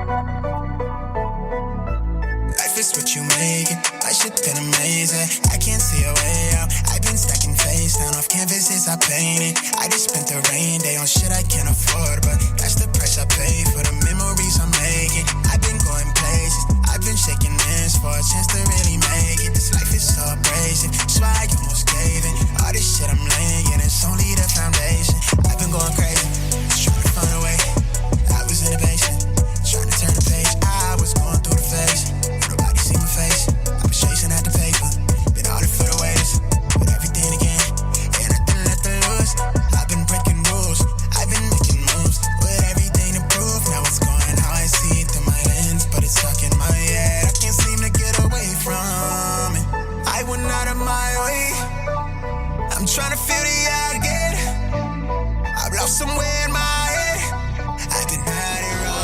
Life is what you make it. My shit been amazing. I can't see a way out. I've been stacking face down off canvases I painted. I just spent the rain day on shit I can't afford, but that's the price I pay for the memories I'm making. I've been going places. I've been shaking hands for a chance to really make it. This life is so abrasive. Swear I almost gave it. All this shit I'm laying, it's only the foundation. I've been going crazy, just trying to find a way. I was in the basement, trying to turn the page. I was going through the phase. Nobody see my face. I was chasing at the paper. Been all it for the waves. With everything again. Ain't nothing left to lose. I've been breaking rules. I've been making moves. With everything to prove. Now it's going how I see it through my lens. But it's stuck in my head. I can't seem to get away from it. I went out of my way. I'm trying to feel the air again. I've lost somewhere in my head. I've been at it wrong.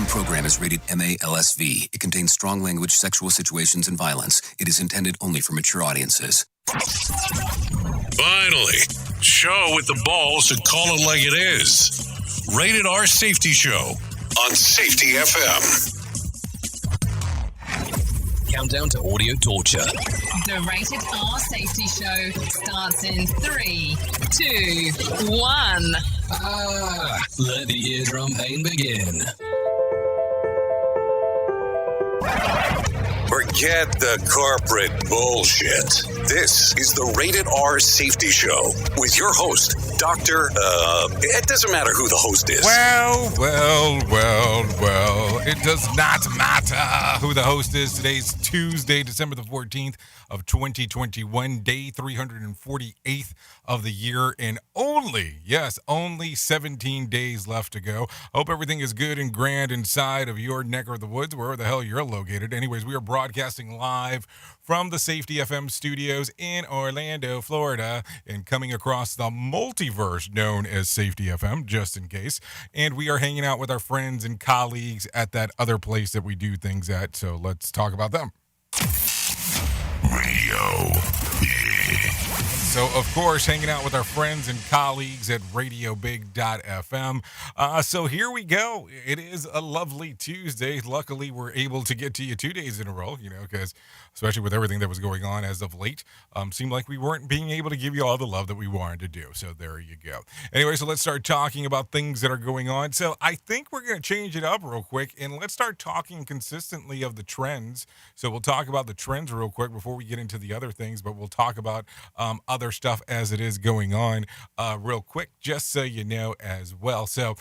Program is rated MALSV. It contains strong language, sexual situations, and violence. It is intended only for mature audiences. Finally, show with the balls to call it like it is. Rated R Safety Show on Safety FM. Countdown to audio torture. The Rated R Safety Show starts in 3, 2, 1. Let the eardrum pain begin. Forget the corporate bullshit. This is the Rated R Safety Show with your host, Dr. It doesn't matter who the host is. Well. It does not matter who the host is. Today's Tuesday, December the 14th of 2021, day 348th of the year, and only 17 days left to go. Hope everything is good and grand inside of your neck of the woods, wherever the hell you're located. Anyways, we are broadcasting live from the Safety FM studios in Orlando, Florida, and coming across the multiverse known as Safety FM, just in case. And we are hanging out with our friends and colleagues at that other place that we do things at, so let's talk about them. Radio. So, of course, hanging out with our friends and colleagues at RadioBig.fm. So here we go. It is a lovely Tuesday. Luckily, we're able to get to you 2 days in a row, because especially with everything that was going on as of late, seemed like we weren't being able to give you all the love that we wanted to do. So there you go. Anyway, so let's start talking about things that are going on. So I think we're going to change it up real quick, and let's start talking consistently of the trends. So we'll talk about the trends real quick before we get into the other things, but we'll talk about other stuff as it is going on real quick, just so you know as well. So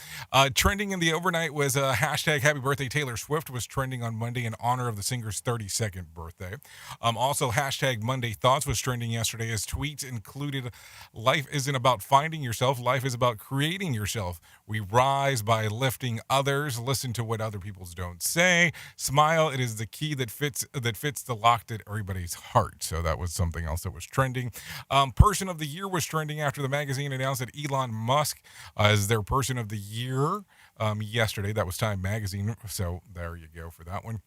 trending in the overnight was hashtag Happy Birthday Taylor Swift was trending on Monday in honor of the singer's 32nd birthday. Also, hashtag Monday Thoughts was trending yesterday as tweets included, life isn't about finding yourself, life is about creating yourself. We rise by lifting others, listen to what other people don't say, smile, it is the key that fits the lock at everybody's heart. So that was something else that was trending. Person of the Year was trending after the magazine announced that Elon Musk is their Person of the Year yesterday. That was Time Magazine, so there you go for that one.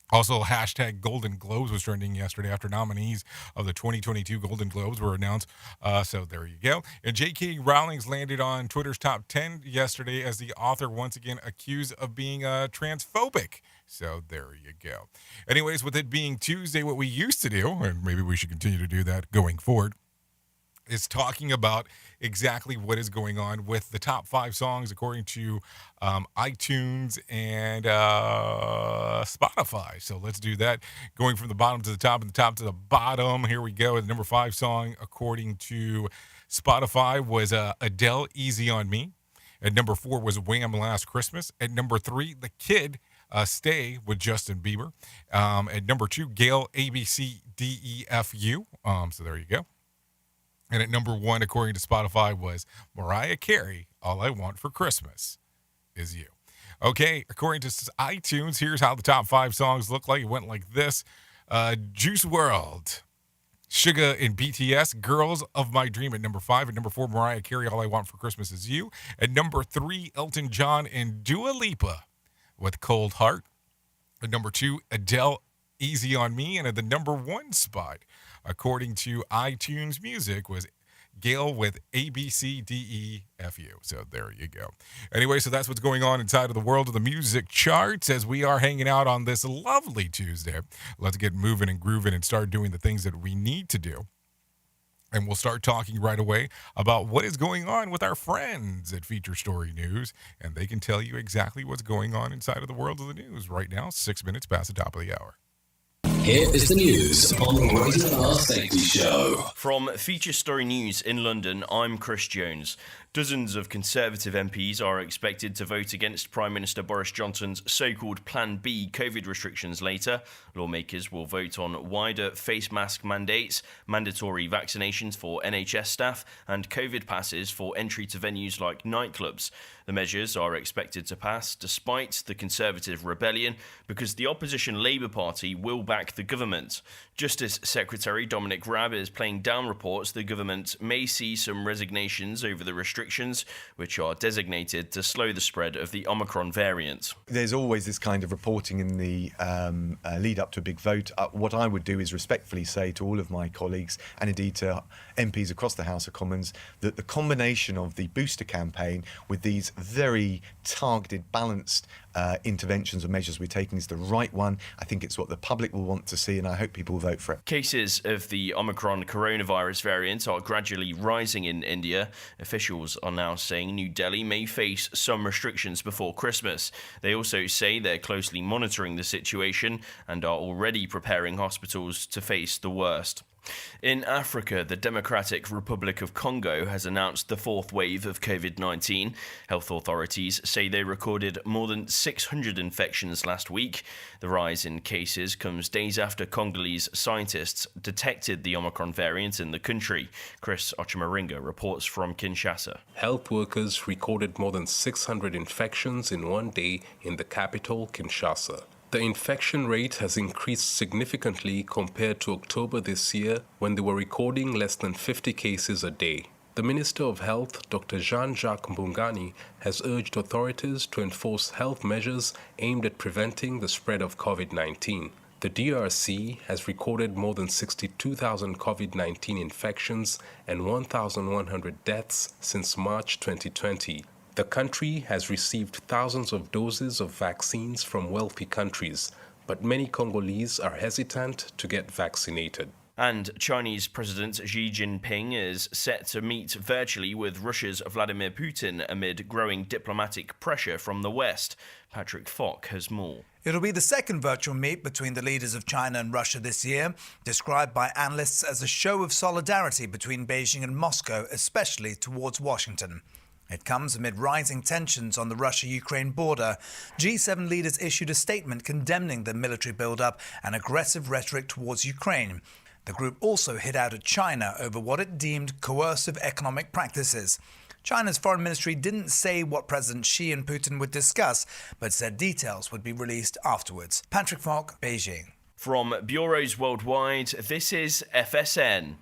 Also, hashtag Golden Globes was trending yesterday after nominees of the 2022 Golden Globes were announced. So there you go. And J.K. Rowling's landed on Twitter's top 10 yesterday as the author once again accused of being transphobic. So there you go. Anyways, with it being Tuesday, what we used to do, and maybe we should continue to do that going forward, is talking about exactly what is going on with the top 5 songs according to iTunes and Spotify. So let's do that. Going from the bottom to the top and the top to the bottom. Here we go. The number 5 song according to Spotify was Adele, Easy on Me. At number 4 was Wham! Last Christmas. At number 3, The Kid, Stay with Justin Bieber. At number 2, Gail, ABCDEFU. So there you go. And at number 1, according to Spotify, was Mariah Carey, All I Want for Christmas Is You. Okay, according to iTunes, here's how the top 5 songs look like. It went like this. Juice WRLD, Suga and BTS, Girls of My Dream at number 5. At number 4, Mariah Carey, All I Want for Christmas Is You. At number 3, Elton John and Dua Lipa with Cold Heart. At number 2, Adele, Easy on Me. And at the number 1 spot, according to iTunes Music, was Gail with ABCDEFU. So there you go. Anyway, so that's what's going on inside of the world of the music charts as we are hanging out on this lovely Tuesday. Let's get moving and grooving and start doing the things that we need to do. And we'll start talking right away about what is going on with our friends at Feature Story News. And they can tell you exactly what's going on inside of the world of the news right now, 6 minutes past the top of the hour. Here is the news on the Rated R Safety Show. From Feature Story News in London, I'm Chris Jones. Dozens of Conservative MPs are expected to vote against Prime Minister Boris Johnson's so-called Plan B COVID restrictions later. Lawmakers will vote on wider face mask mandates, mandatory vaccinations for NHS staff, and COVID passes for entry to venues like nightclubs. The measures are expected to pass despite the Conservative rebellion because the opposition Labour Party will back the government. Justice Secretary Dominic Raab is playing down reports the government may see some resignations over the restrictions, which are designated to slow the spread of the Omicron variant. There's always this kind of reporting in the lead up to a big vote. What I would do is respectfully say to all of my colleagues, and indeed to MPs across the House of Commons, that the combination of the booster campaign with these very targeted, balanced interventions and measures we're taking is the right one. I think it's what the public will want to see, and I hope people will vote for it. Cases of the Omicron coronavirus variant are gradually rising in India. Officials are now saying New Delhi may face some restrictions before Christmas. They also say they're closely monitoring the situation and are already preparing hospitals to face the worst. In Africa, the Democratic Republic of Congo has announced the fourth wave of COVID-19. Health authorities say they recorded more than 600 infections last week. The rise in cases comes days after Congolese scientists detected the Omicron variant in the country. Chris Ochimaringa reports from Kinshasa. Health workers recorded more than 600 infections in one day in the capital, Kinshasa. The infection rate has increased significantly compared to October this year, when they were recording less than 50 cases a day. The Minister of Health, Dr. Jean-Jacques Mbungani, has urged authorities to enforce health measures aimed at preventing the spread of COVID-19. The DRC has recorded more than 62,000 COVID-19 infections and 1,100 deaths since March 2020. The country has received thousands of doses of vaccines from wealthy countries, but many Congolese are hesitant to get vaccinated. And Chinese President Xi Jinping is set to meet virtually with Russia's Vladimir Putin amid growing diplomatic pressure from the West. Patrick Falk has more. It'll be the second virtual meet between the leaders of China and Russia this year, described by analysts as a show of solidarity between Beijing and Moscow, especially towards Washington. It comes amid rising tensions on the Russia-Ukraine border. G7 leaders issued a statement condemning the military build-up and aggressive rhetoric towards Ukraine. The group also hit out at China over what it deemed coercive economic practices. China's foreign ministry didn't say what President Xi and Putin would discuss, but said details would be released afterwards. Patrick Falk, Beijing. From bureaus worldwide, this is FSN.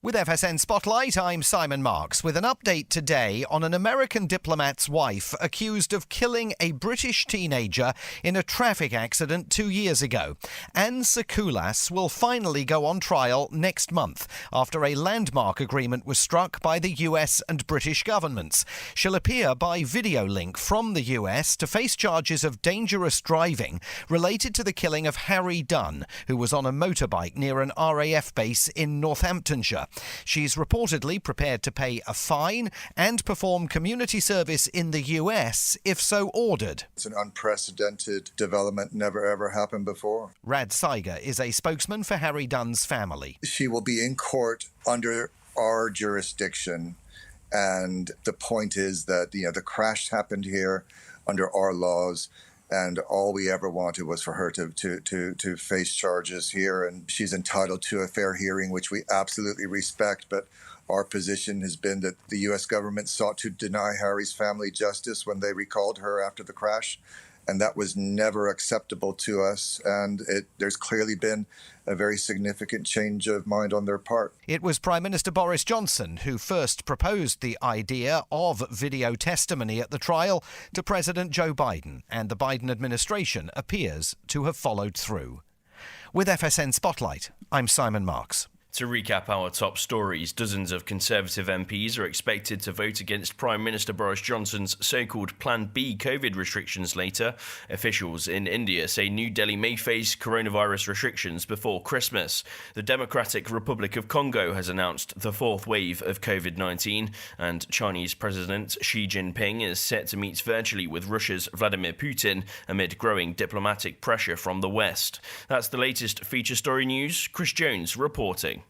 With FSN Spotlight, I'm Simon Marks with an update today on an American diplomat's wife accused of killing a British teenager in a traffic accident 2 years ago. Anne Sakoulas will finally go on trial next month after a landmark agreement was struck by the US and British governments. She'll appear by video link from the US to face charges of dangerous driving related to the killing of Harry Dunn, who was on a motorbike near an RAF base in Northamptonshire. She's reportedly prepared to pay a fine and perform community service in the US if so ordered. It's an unprecedented development, never ever happened before. Rad Saiger is a spokesman for Harry Dunn's family. She will be in court under our jurisdiction, and the point is that the crash happened here under our laws. And all we ever wanted was for her to face charges here. And she's entitled to a fair hearing, which we absolutely respect. But our position has been that the U.S. government sought to deny Harry's family justice when they recalled her after the crash. And that was never acceptable to us. And there's clearly been a very significant change of mind on their part. It was Prime Minister Boris Johnson who first proposed the idea of video testimony at the trial to President Joe Biden, and the Biden administration appears to have followed through. With FSN Spotlight, I'm Simon Marks. To recap our top stories, dozens of Conservative MPs are expected to vote against Prime Minister Boris Johnson's so-called Plan B COVID restrictions later. Officials in India say New Delhi may face coronavirus restrictions before Christmas. The Democratic Republic of Congo has announced the fourth wave of COVID-19, and Chinese President Xi Jinping is set to meet virtually with Russia's Vladimir Putin amid growing diplomatic pressure from the West. That's the latest feature story news. Chris Jones reporting.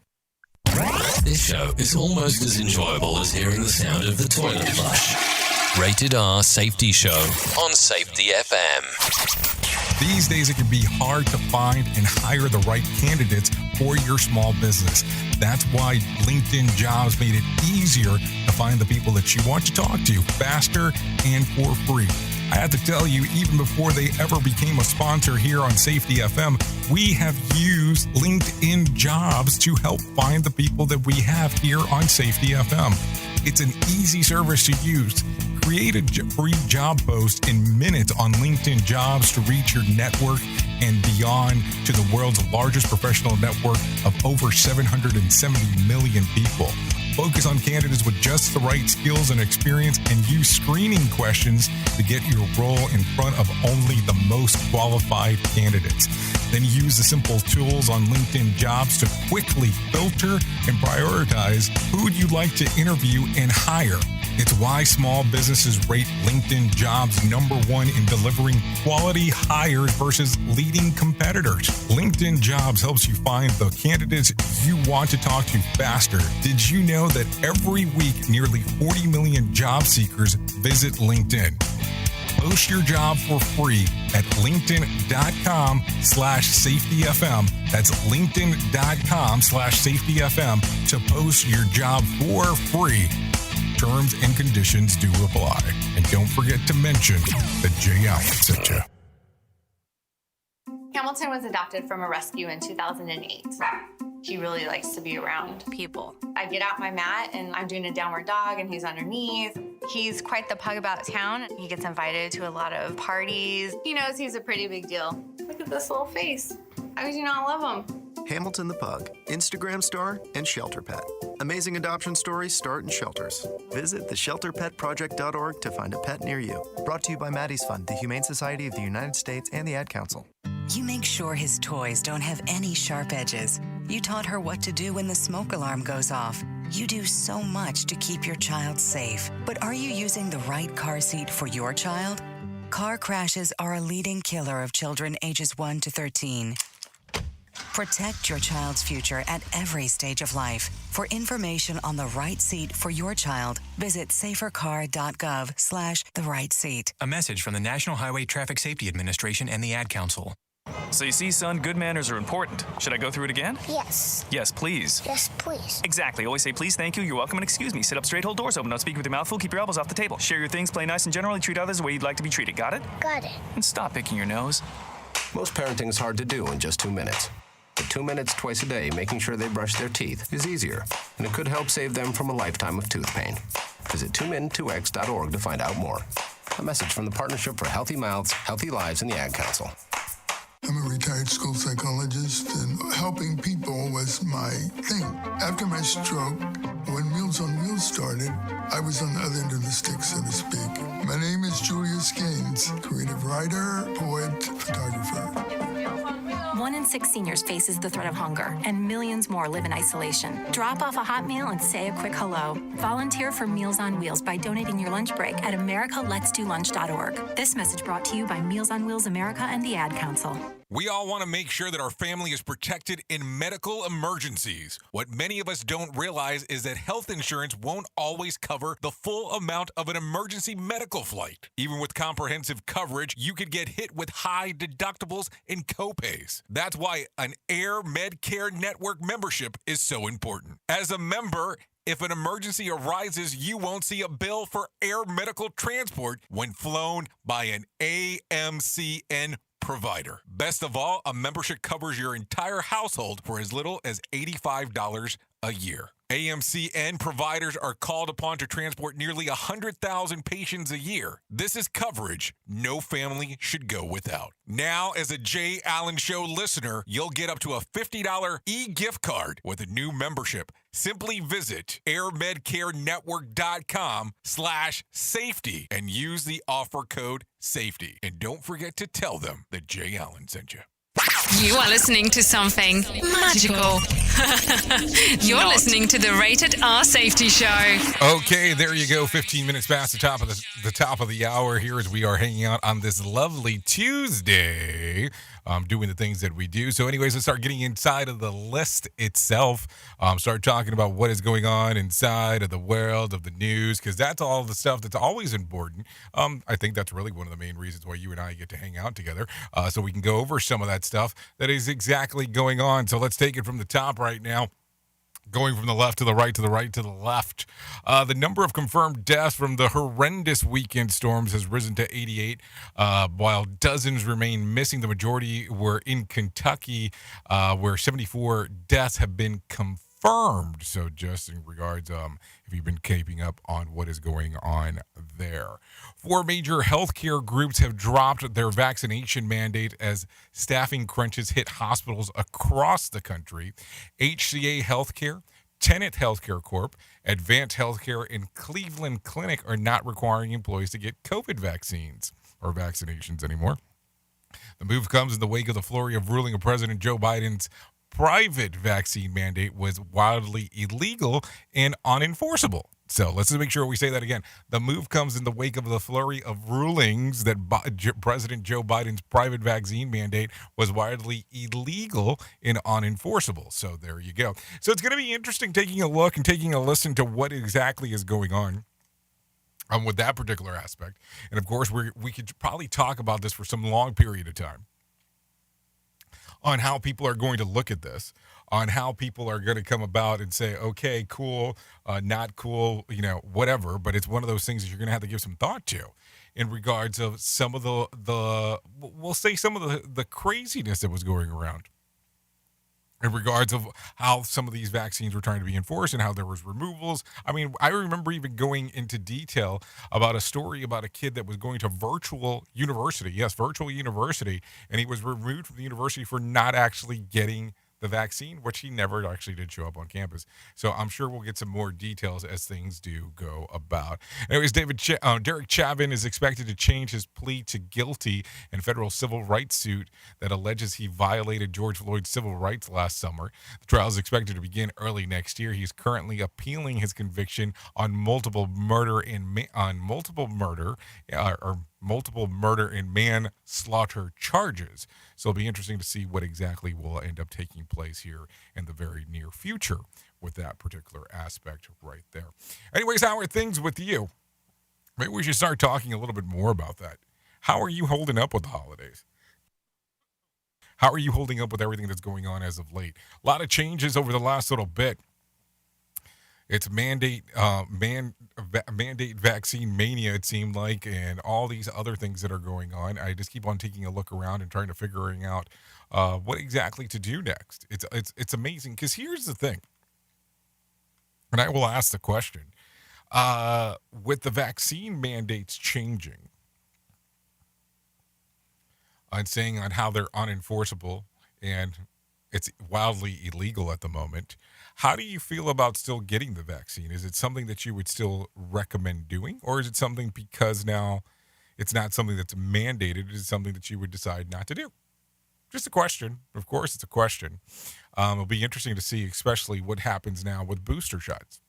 This show is almost as enjoyable as hearing the sound of the toilet flush. Rated R Safety Show on Safety FM. These days, it can be hard to find and hire the right candidates for your small business. That's why LinkedIn Jobs made it easier to find the people that you want to talk to faster and for free. I have to tell you, even before they ever became a sponsor here on Safety FM, we have used LinkedIn Jobs to help find the people that we have here on Safety FM. It's an easy service to use. Create a free job post in minutes on LinkedIn Jobs to reach your network and beyond to the world's largest professional network of over 770 million people. Focus on candidates with just the right skills and experience, and use screening questions to get your role in front of only the most qualified candidates. Then use the simple tools on LinkedIn Jobs to quickly filter and prioritize who you'd like to interview and hire. It's why small businesses rate LinkedIn Jobs #1 in delivering quality hires versus leading competitors. LinkedIn Jobs helps you find the candidates you want to talk to faster. Did you know that every week nearly 40 million job seekers visit LinkedIn? Post your job for free at linkedin.com/safetyfm. That's linkedin.com/safetyfm to post your job for free. Terms and conditions do apply. And don't forget to mention that Jay Allen sent you. Hamilton was adopted from a rescue in 2008. He really likes to be around people. I get out my mat and I'm doing a downward dog and he's underneath. He's quite the pug about town. He gets invited to a lot of parties. He knows he's a pretty big deal. Look at this little face. How could you not love him? Hamilton the Pug, Instagram star, and shelter pet. Amazing adoption stories start in shelters. Visit theshelterpetproject.org to find a pet near you. Brought to you by Maddie's Fund, the Humane Society of the United States, and the Ad Council. You make sure his toys don't have any sharp edges. You taught her what to do when the smoke alarm goes off. You do so much to keep your child safe. But are you using the right car seat for your child? Car crashes are a leading killer of children ages 1 to 13. Protect your child's future at every stage of life. For information on the right seat for your child, visit safercar.gov/the-right-seat. A message from the National Highway Traffic Safety Administration and the Ad Council. So you see, son, good manners are important. Should I go through it again? Yes. Yes, please. Yes, please. Exactly. Always say please, thank you, you're welcome, and excuse me. Sit up straight, hold doors open, don't speak with your mouth full, keep your elbows off the table. Share your things, play nice, and generally treat others the way you'd like to be treated. Got it? Got it. And stop picking your nose. Most parenting is hard to do in just 2 minutes. But 2 minutes twice a day making sure they brush their teeth is easier, and it could help save them from a lifetime of tooth pain. Visit 2min2x.org to find out more. A message from the Partnership for Healthy Mouths, Healthy Lives, and the Ad Council. I'm a retired school psychologist, and helping people was my thing. After my stroke, when Meals on Wheels started, I was on the other end of the stick, so to speak. My name is Julius Gaines, creative writer, poet, photographer. 1 in 6 seniors faces the threat of hunger, and millions more live in isolation. Drop off a hot meal and say a quick hello. Volunteer for Meals on Wheels by donating your lunch break at americaletsdolunch.org. This message brought to you by Meals on Wheels America and the Ad Council. We all want to make sure that our family is protected in medical emergencies. What many of us don't realize is that health insurance won't always cover the full amount of an emergency medical flight. Even with comprehensive coverage, you could get hit with high deductibles and copays. That's why an Air Medcare Network membership is so important. As a member, if an emergency arises, you won't see a bill for air medical transport when flown by an AMCN provider. Best of all, a membership covers your entire household for as little as $85 a year. AMCN providers are called upon to transport nearly 100,000 patients a year. This is coverage no family should go without. Now, as a Jay Allen Show listener, you'll get up to a $50 e-gift card with a new membership. Simply visit airmedcarenetwork.com/safety and use the offer code SAFETY. And don't forget to tell them that Jay Allen sent you. You are listening to something magical. You're listening to the Rated R Safety Show. Okay, there you go. 15 minutes past the top of the hour here as we are hanging out on this lovely Tuesday, doing the things that we do. So anyways, let's start getting inside of the list itself. Start talking about what is going on inside of the world of the news, because that's all the stuff that's always important. I think that's really one of the main reasons why you and I get to hang out together, so we can go over some of that stuff that is exactly going on. So let's take it from the top right now. Going from the left to the right to the right to the left. The number of confirmed deaths from the horrendous weekend storms has risen to 88, while dozens remain missing. The majority were in Kentucky, where 74 deaths have been confirmed. So just in regards, if you've been keeping up on what is going on there. 4 major healthcare groups have dropped their vaccination mandate as staffing crunches hit hospitals across the country. HCA Healthcare, Tenet Healthcare Corp., Advance Healthcare, and Cleveland Clinic are not requiring employees to get COVID vaccines or vaccinations anymore. The move comes in the wake of the flurry of ruling of President Joe Biden's private vaccine mandate was wildly illegal and unenforceable. So let's just make sure we say that again. The move comes in the wake of the flurry of rulings that President Joe Biden's private vaccine mandate was wildly illegal and unenforceable. So there you go. So it's going to be interesting taking a look and taking a listen to what exactly is going on with that particular aspect. And of course, we could probably talk about this for some long period of time on how people are going to look at this, on how people are going to come about and say, okay, cool, not cool, whatever. But it's one of those things that you're going to have to give some thought to in regards of some of we'll say some of the craziness that was going around in regards of how some of these vaccines were trying to be enforced and how there was removals. I mean, I remember even going into detail about a story about a kid that was going to virtual university. Yes, virtual university. And he was removed from the university for not actually getting the vaccine, which he never actually did show up on campus. So I'm sure we'll get some more details as things do go about. Anyways, Derek Chauvin is expected to change his plea to guilty in federal civil rights suit that alleges he violated George Floyd's civil rights last summer. The trial is expected to begin early next year. He's currently appealing his conviction on multiple murder and manslaughter charges. So it'll be interesting to see what exactly will end up taking place here in the very near future with that particular aspect right there. Anyways, how are things with you? Maybe we should start talking a little bit more about that. How are you holding up with the holidays? How are you holding up with everything that's going on as of late? A lot of changes over the last little bit. It's mandate vaccine mania, it seemed like, and all these other things that are going on. I just keep on taking a look around and trying to figuring out what exactly to do next. It's amazing, because here's the thing, and I will ask the question, with the vaccine mandates changing and saying on how they're unenforceable and it's wildly illegal at the moment, how do you feel about still getting the vaccine? Is it something that you would still recommend doing? Or is it something, because now it's not something that's mandated, is it something that you would decide not to do? Just a question. Of course, it's a question. It'll be interesting to see, especially what happens now with booster shots.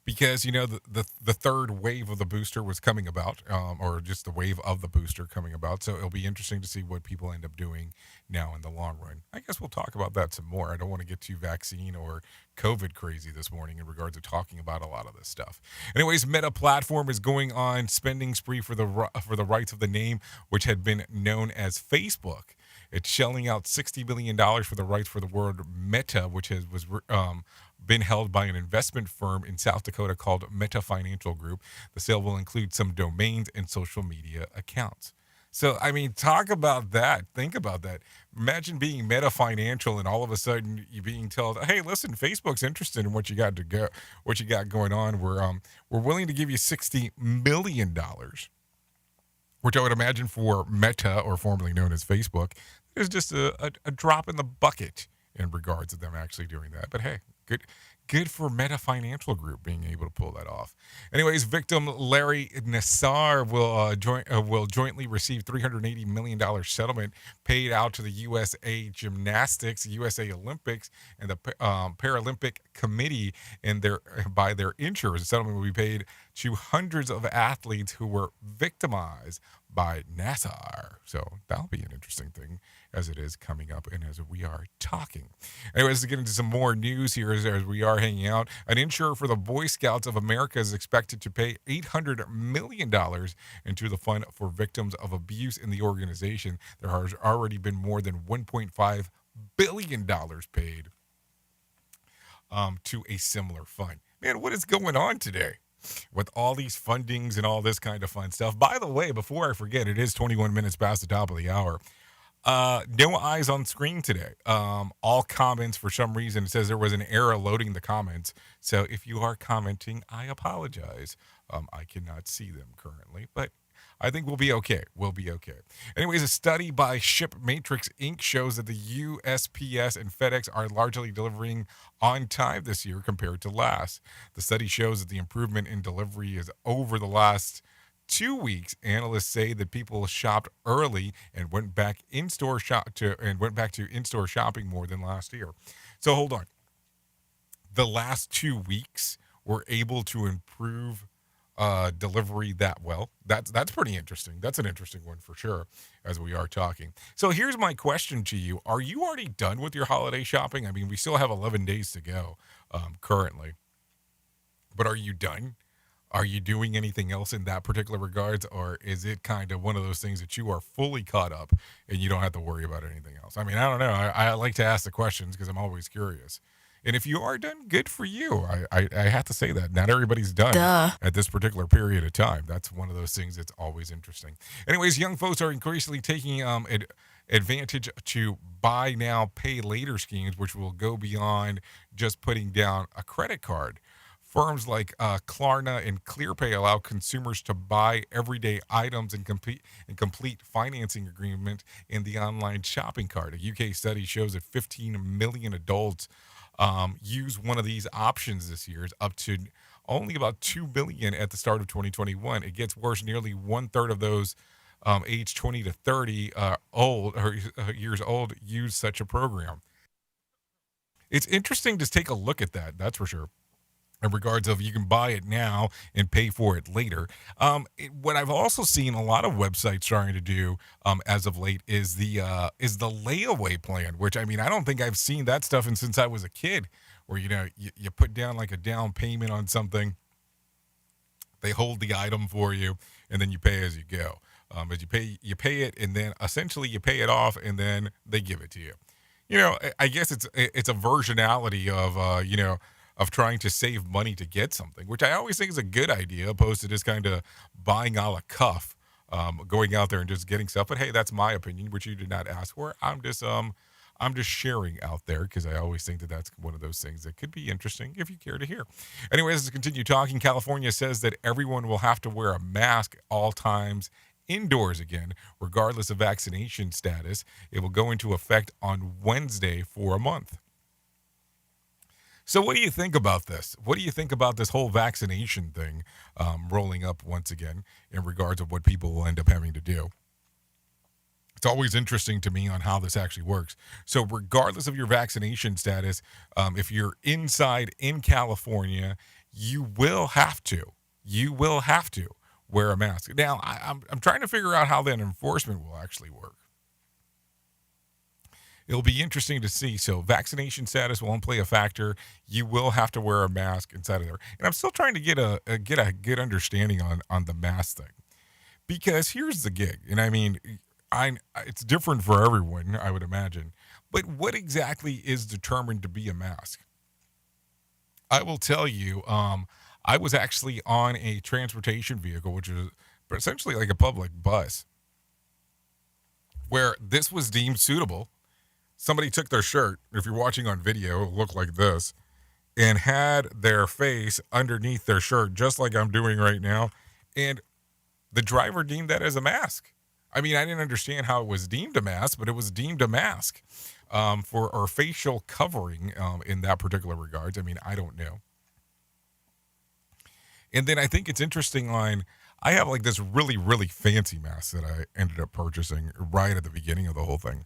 because the third wave of the booster was coming about, or just the wave of the booster coming about. So it'll be interesting to see what people end up doing now in the long run. I guess we'll talk about that some more. I don't want to get too vaccine or COVID crazy this morning in regards to talking about a lot of this stuff. Anyways, Meta Platform is going on spending spree for the rights of the name, which had been known as Facebook. It's shelling out $60 billion for the rights for the word Meta, which was been held by an investment firm in South Dakota called Meta Financial Group. The sale will include some domains and social media accounts. So, I mean, talk about that. Think about that. Imagine being Meta Financial and all of a sudden you being told, "Hey, listen, Facebook's interested in what you got going on. We're willing to give you $60 million," which I would imagine for Meta, or formerly known as Facebook, is just a drop in the bucket in regards to them actually doing that. But hey, good for Meta Financial Group being able to pull that off. Anyways, victim Larry Nassar will jointly receive $380 million settlement paid out to the USA Gymnastics, USA Olympics, and the Paralympic Committee by their insurers. The settlement will be paid to hundreds of athletes who were victimized by Nassar. So that'll be an interesting thing as it is coming up and as we are talking. Anyways, to get into some more news here as we are hanging out, an insurer for the Boy Scouts of America is expected to pay $800 million into the fund for victims of abuse in the organization. There has already been more than $1.5 billion paid to a similar fund. Man, what is going on today with all these fundings and all this kind of fun stuff? By the way, before I forget, it is 21 minutes past the top of the hour. No eyes on screen today. All comments, for some reason, it says there was an error loading the comments. So if you are commenting, I apologize. I cannot see them currently, but I think we'll be okay. We'll be okay. Anyways, a study by Ship Matrix Inc. shows that the USPS and FedEx are largely delivering on time this year compared to last. The study shows that the improvement in delivery is over the last 2 weeks. Analysts say that people shopped early and went back to in-store shopping more than last year. So hold on. The last 2 weeks were able to improve delivery that well. That's pretty interesting. That's an interesting one for sure as we are talking. So here's my question to you. Are you already done with your holiday shopping? I mean, we still have 11 days to go currently. But are you done? Are you doing anything else in that particular regards, or is it kind of one of those things that you are fully caught up and you don't have to worry about anything else? I mean, I don't know. I like to ask the questions because I'm always curious. And if you are done, good for you. I have to say that. Not everybody's done at this particular period of time. That's one of those things that's always interesting. Anyways, young folks are increasingly taking advantage to buy now, pay later schemes, which will go beyond just putting down a credit card. Firms like Klarna and ClearPay allow consumers to buy everyday items and complete financing agreement in the online shopping cart. A UK study shows that 15 million adults use one of these options this year. It's up to only about 2 billion at the start of 2021. It gets worse. Nearly 1/3 of those aged 20 to 30 years old use such a program. It's interesting to take a look at that. That's for sure. In regards of you can buy it now and pay for it later. What I've also seen a lot of websites trying to do as of late is the layaway plan, which I mean, I don't think I've seen that stuff since I was a kid, where you put down like a down payment on something, they hold the item for you, and then you pay as you go. As you pay it, and then essentially you pay it off, and then they give it to you. I guess it's a versionality of of trying to save money to get something, which I always think is a good idea, opposed to just kind of buying a la cuff, going out there and just getting stuff. But hey, that's my opinion, which you did not ask for. I'm just sharing out there because I always think that that's one of those things that could be interesting if you care to hear. Anyways, let's continue talking. California says that everyone will have to wear a mask all times indoors again, regardless of vaccination status. It will go into effect on Wednesday for a month. So what do you think about this? What do you think about this whole vaccination thing rolling up once again in regards of what people will end up having to do? It's always interesting to me on how this actually works. So regardless of your vaccination status, if you're inside in California, you will have to wear a mask. Now, I'm trying to figure out how that enforcement will actually work. It'll be interesting to see. So vaccination status won't play a factor. You will have to wear a mask inside of there. And I'm still trying to get a good understanding on the mask thing. Because here's the gig. And I mean, it's different for everyone, I would imagine. But what exactly is determined to be a mask? I will tell you, I was actually on a transportation vehicle, which is essentially like a public bus, where this was deemed suitable. Somebody took their shirt, if you're watching on video, it looked like this, and had their face underneath their shirt, just like I'm doing right now. And the driver deemed that as a mask. I mean, I didn't understand how it was deemed a mask, but it was deemed a mask for our facial covering in that particular regards. I mean, I don't know. And then I think it's interesting I have like this really, really fancy mask that I ended up purchasing right at the beginning of the whole thing.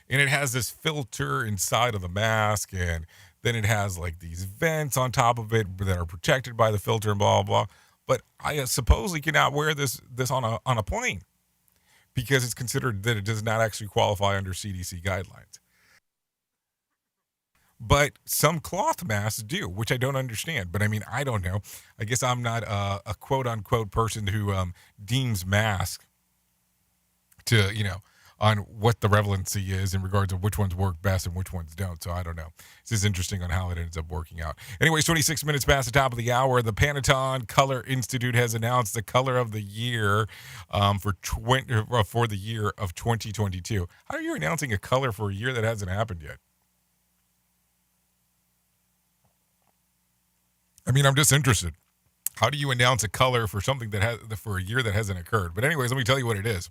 And it has this filter inside of the mask, and then it has like these vents on top of it that are protected by the filter and blah, blah, blah. But I supposedly cannot wear this on a plane because it's considered that it does not actually qualify under CDC guidelines. But some cloth masks do, which I don't understand. But I mean, I don't know. I guess I'm not a quote unquote person who deems masks to, on what the relevancy is in regards to which ones work best and which ones don't. So I don't know. This is interesting on how it ends up working out. Anyways, 26 minutes past the top of the hour, the Pantone Color Institute has announced the color of the year for the year of 2022. How are you announcing a color for a year that hasn't happened yet? I mean, I'm just interested. How do you announce a color for something for a year that hasn't occurred? But anyways, let me tell you what it is.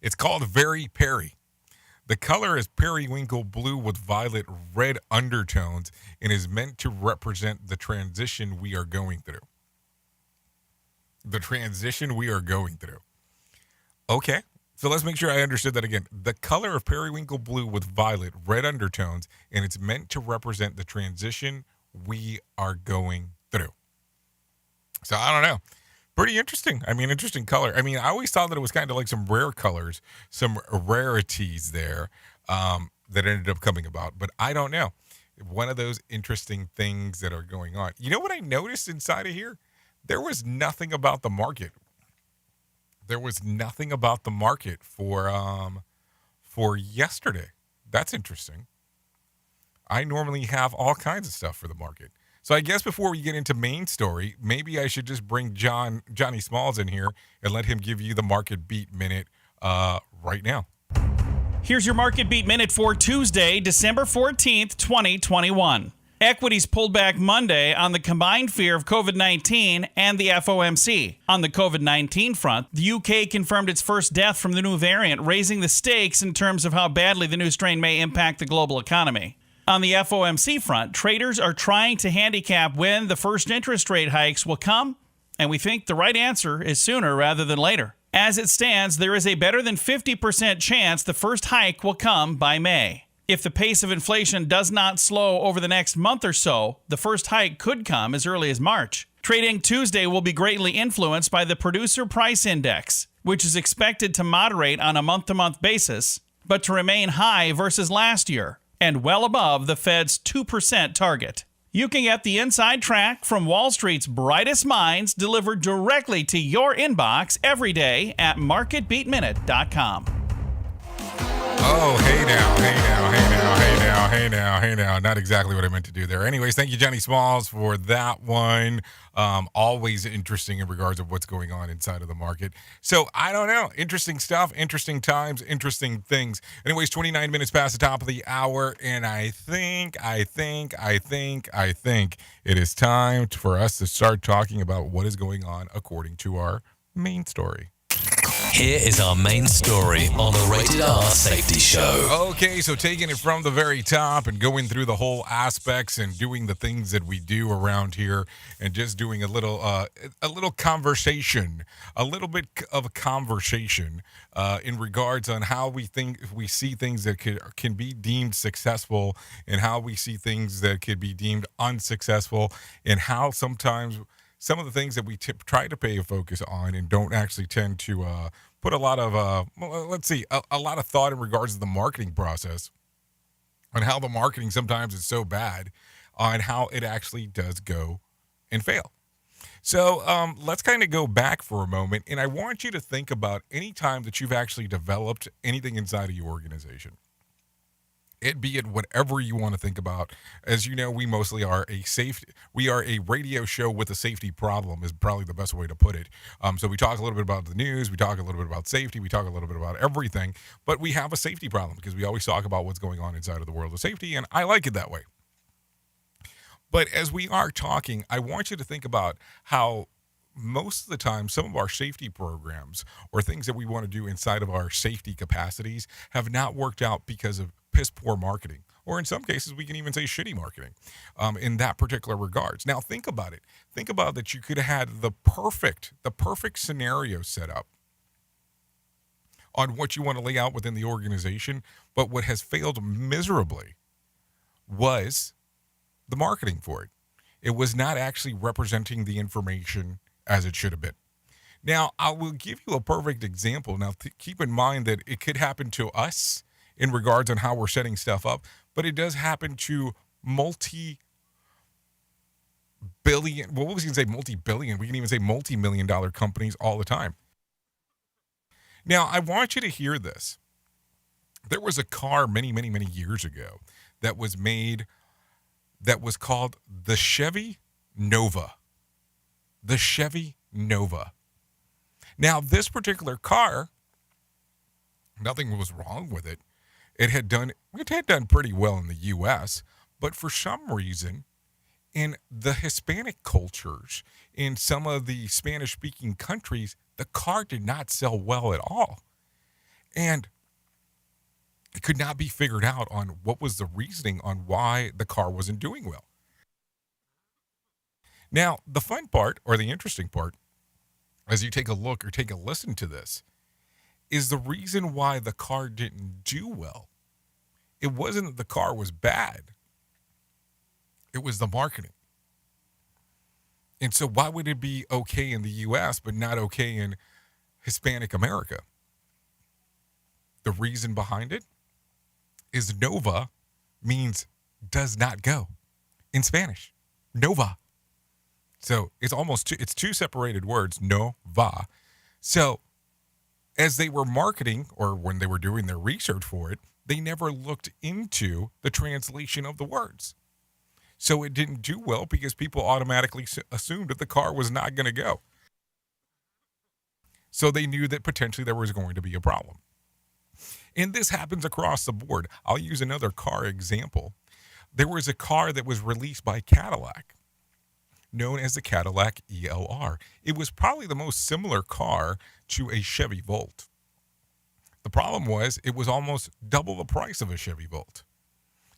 It's called Very Perry. The color is periwinkle blue with violet red undertones and is meant to represent the transition we are going through. The transition we are going through. Okay, so let's make sure I understood that again. The color of periwinkle blue with violet red undertones, and it's meant to represent the transition we are going through. So I don't know. Pretty interesting. I mean, interesting color. I mean, I always thought that it was kind of like some rare colors, some rarities there that ended up coming about. But I don't know. One of those interesting things that are going on. You know what I noticed inside of here? There was nothing about the market. There was nothing about the market for yesterday. That's interesting. I normally have all kinds of stuff for the market. So I guess before we get into main story, maybe I should just bring Johnny Smalls in here and let him give you the Market Beat Minute right now. Here's your Market Beat Minute for Tuesday, December 14th, 2021. Equities pulled back Monday on the combined fear of COVID-19 and the FOMC. On the COVID-19 front, the UK confirmed its first death from the new variant, raising the stakes in terms of how badly the new strain may impact the global economy. On the FOMC front, traders are trying to handicap when the first interest rate hikes will come, and we think the right answer is sooner rather than later. As it stands, there is a better than 50% chance the first hike will come by May. If the pace of inflation does not slow over the next month or so, the first hike could come as early as March. Trading Tuesday will be greatly influenced by the Producer Price Index, which is expected to moderate on a month-to-month basis, but to remain high versus last year, and well above the Fed's 2% target. You can get the inside track from Wall Street's brightest minds delivered directly to your inbox every day at marketbeatminute.com. Oh, hey now. Not exactly what I meant to do there. Anyways, thank you, Johnny Smalls, for that one. Always interesting in regards of what's going on inside of the market. So, I don't know. Interesting stuff, interesting times, interesting things. Anyways, 29 minutes past the top of the hour, and I think it is time for us to start talking about what is going on according to our main story. Here is our main story on the Rated R Safety Show. Okay, so taking it from the very top and going through the whole aspects and doing the things that we do around here, and just doing a little conversation, a little bit of a conversation in regards on how we see things that can be deemed successful, and how we see things that could be deemed unsuccessful, and how sometimes some of the things that we try to pay a focus on and don't actually tend to put a lot of, a lot of thought in regards to the marketing process, on how the marketing sometimes is so bad, on how it actually does go and fail. So let's kind of go back for a moment, and I want you to think about any time that you've actually developed anything inside of your organization. Be it whatever you want to think about. As you know, we mostly are we are a radio show with a safety problem, is probably the best way to put it. So we talk a little bit about the news, we talk a little bit about safety, we talk a little bit about everything, but we have a safety problem because we always talk about what's going on inside of the world of safety, and I like it that way. But as we are talking, I want you to think about how most of the time, some of our safety programs or things that we want to do inside of our safety capacities have not worked out because of piss poor marketing, or in some cases, we can even say shitty marketing in that particular regards. Now, think about it. Think about that you could have had the perfect scenario set up on what you want to lay out within the organization, but what has failed miserably was the marketing for it. It was not actually representing the information as it should have been. Now, I will give you a perfect example. Now, keep in mind that it could happen to us in regards on how we're setting stuff up, but it does happen to multi-billion, well, we can say multi-billion, we can even say multi-million-dollar companies all the time. Now, I want you to hear this. There was a car many, many, many years ago that was made that was called the Chevy Nova. The Chevy Nova. Now, this particular car, nothing was wrong with it. It had done pretty well in the U.S., but for some reason, in the Hispanic cultures, in some of the Spanish-speaking countries, the car did not sell well at all. And it could not be figured out on what was the reasoning on why the car wasn't doing well. Now, the fun part, or the interesting part, as you take a look or take a listen to this, is the reason why the car didn't do well. It wasn't that the car was bad. It was the marketing. And so why would it be okay in the U.S. but not okay in Hispanic America? The reason behind it is Nova means does not go in Spanish. Nova. So it's two separated words, Nova. So as they were marketing, or when they were doing their research for it, they never looked into the translation of the words. So it didn't do well because people automatically assumed that the car was not going to go. So they knew that potentially there was going to be a problem. And this happens across the board. I'll use another car example. There was a car that was released by Cadillac, known as the Cadillac ELR. It was probably the most similar car to a Chevy Volt. The problem was it was almost double the price of a Chevy Volt.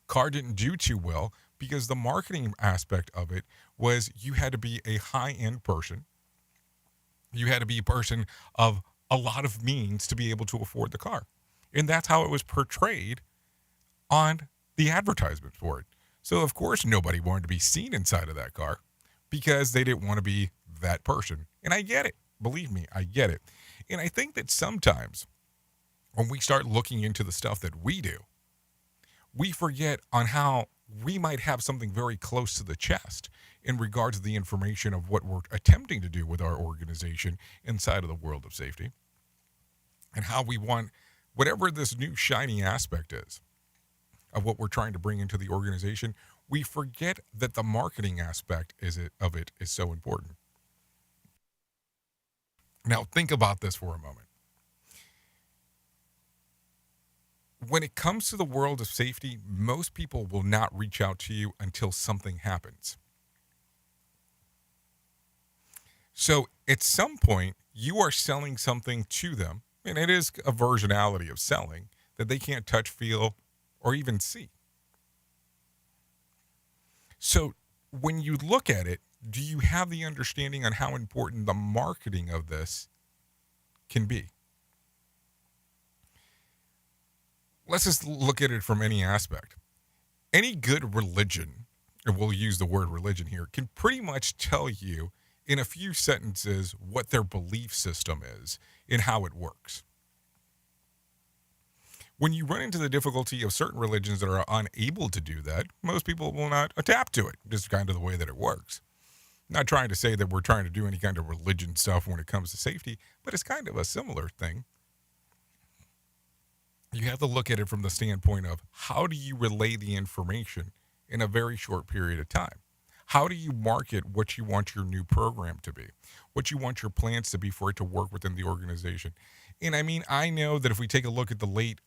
Car didn't do too well because the marketing aspect of it was you had to be a high-end person. You had to be a person of a lot of means to be able to afford the car. And that's how it was portrayed on the advertisement for it. So, of course, nobody wanted to be seen inside of that car because they didn't want to be that person. And I get it. Believe me, I get it. And I think that sometimes when we start looking into the stuff that we do, we forget on how we might have something very close to the chest in regards to the information of what we're attempting to do with our organization inside of the world of safety, and how we want whatever this new shiny aspect is of what we're trying to bring into the organization. We forget that the marketing aspect of it is so important. Now, think about this for a moment. When it comes to the world of safety, most people will not reach out to you until something happens. So at some point, you are selling something to them, and it is a versionality of selling that they can't touch, feel, or even see. So when you look at it, do you have the understanding on how important the marketing of this can be? Let's just look at it from any aspect. Any good religion, and we'll use the word religion here, can pretty much tell you in a few sentences what their belief system is and how it works. When you run into the difficulty of certain religions that are unable to do that, most people will not adapt to it. Just kind of the way that it works. Not trying to say that we're trying to do any kind of religion stuff when it comes to safety, but it's kind of a similar thing. You have to look at it from the standpoint of how do you relay the information in a very short period of time? How do you market what you want your new program to be? What you want your plans to be for it to work within the organization? And I mean, I know that if we take a look at the late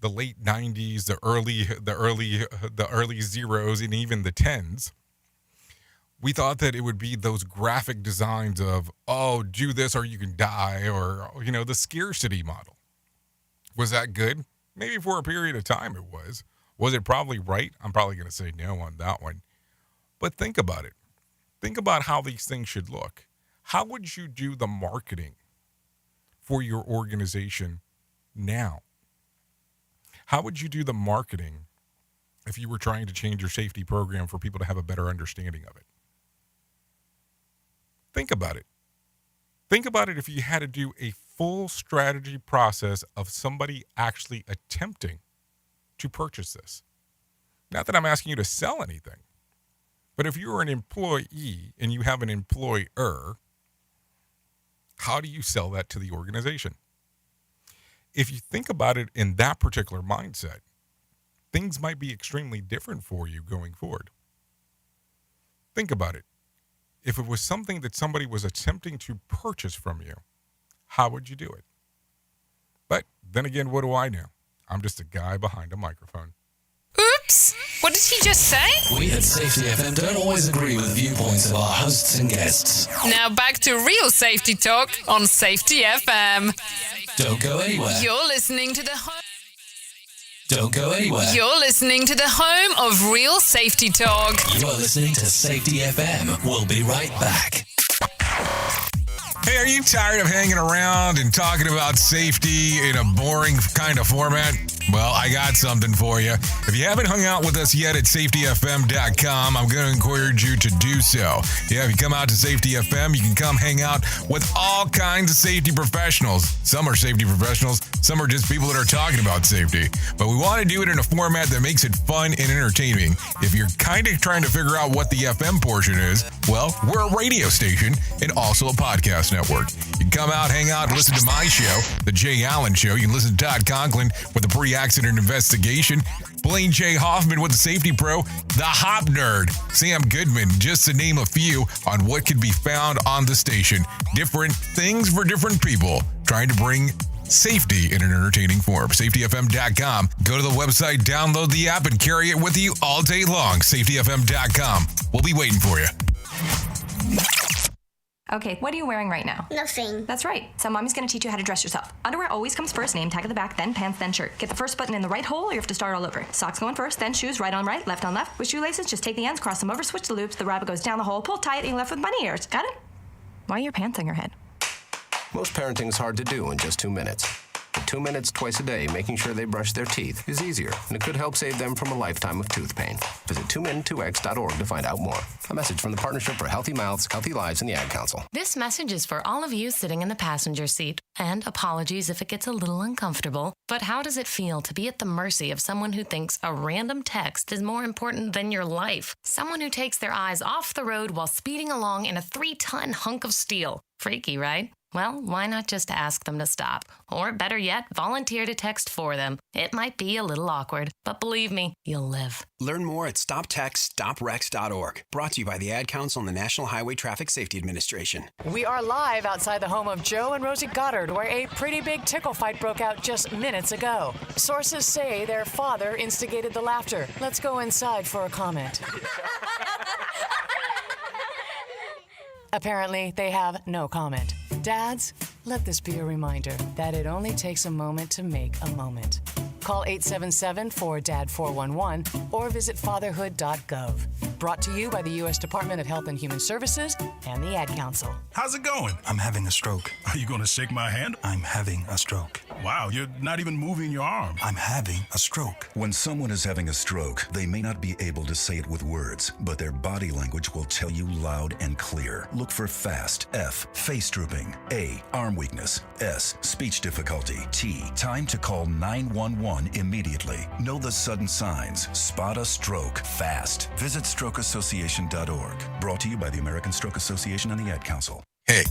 90s, the early zeros, and even the 10s, we thought that it would be those graphic designs of, oh, do this or you can die, or, you know, the scarcity model. Was that good? Maybe for a period of time it was. Was it probably right? I'm probably going to say no on that one. But think about it. Think about how these things should look. How would you do the marketing for your organization now? How would you do the marketing if you were trying to change your safety program for people to have a better understanding of it? Think about it. Think about it if you had to do a full strategy process of somebody actually attempting to purchase this. Not that I'm asking you to sell anything, but if you're an employee and you have an employer, how do you sell that to the organization? If you think about it in that particular mindset, things might be extremely different for you going forward. Think about it. If it was something that somebody was attempting to purchase from you, how would you do it? But then again, what do I know? I'm just a guy behind a microphone. Oops! What did he just say? We at Safety FM don't always agree with the viewpoints of our hosts and guests. Now back to real safety talk on Safety FM. Don't go anywhere. You're listening to the home. Don't go anywhere. You're listening to the home of real safety talk. You're listening to Safety FM. We'll be right back. Hey, are you tired of hanging around and talking about safety in a boring kind of format? Well, I got something for you. If you haven't hung out with us yet at safetyfm.com, I'm going to encourage you to do so. Yeah, if you come out to Safety FM, you can come hang out with all kinds of safety professionals. Some are safety professionals, some are just people that are talking about safety. But we want to do it in a format that makes it fun and entertaining. If you're kind of trying to figure out what the FM portion is, well, we're a radio station and also a podcast network. You can come out, hang out, listen to my show, The Jay Allen Show. You can listen to Todd Conklin with the pre-accident investigation, Blaine J. Hoffman with the Safety Pro, the Hop Nerd, Sam Goodman, just to name a few on what can be found on the station. Different things for different people, trying to bring safety in an entertaining form. SafetyFM.com. Go to the website, download the app, and carry it with you all day long. SafetyFM.com. We'll be waiting for you. Okay, what are you wearing right now? Nothing. That's right. So mommy's gonna teach you how to dress yourself. Underwear always comes first, name tag at the back, then pants, then shirt. Get the first button in the right hole or you have to start all over. Socks going first, then shoes, right on right, left on left. With shoelaces, just take the ends, cross them over, switch the loops, the rabbit goes down the hole, pull tight, and you're left with bunny ears. Got it? Why are your pants on your head? Most parenting's hard to do in just 2 minutes. 2 minutes twice a day making sure they brush their teeth is easier, and it could help save them from a lifetime of tooth pain. Visit 2min2x.org to find out more. A message from the Partnership for Healthy Mouths, Healthy Lives, and the Ad Council. This message is for all of you sitting in the passenger seat. And apologies if it gets a little uncomfortable, but how does it feel to be at the mercy of someone who thinks a random text is more important than your life? Someone who takes their eyes off the road while speeding along in a 3-ton hunk of steel. Freaky, right? Well, why not just ask them to stop? Or better yet, volunteer to text for them. It might be a little awkward, but believe me, you'll live. Learn more at StopTextStopWrecks.org. Brought to you by the Ad Council and the National Highway Traffic Safety Administration. We are live outside the home of Joe and Rosie Goddard, where a pretty big tickle fight broke out just minutes ago. Sources say their father instigated the laughter. Let's go inside for a comment. Apparently, they have no comment. Dads, let this be a reminder that it only takes a moment to make a moment. Call 877-4DAD-411 or visit fatherhood.gov. Brought to you by the U.S. Department of Health and Human Services and the Ad Council. How's it going? I'm having a stroke. Are you going to shake my hand? I'm having a stroke. Wow, you're not even moving your arm. I'm having a stroke. When someone is having a stroke, they may not be able to say it with words, but their body language will tell you loud and clear. Look for FAST. F, face drooping. A, arm weakness. S, speech difficulty. T, time to call 911 immediately. Know the sudden signs. Spot a stroke fast. Visit strokeassociation.org. Brought to you by the American Stroke Association and the Ad Council. Hey,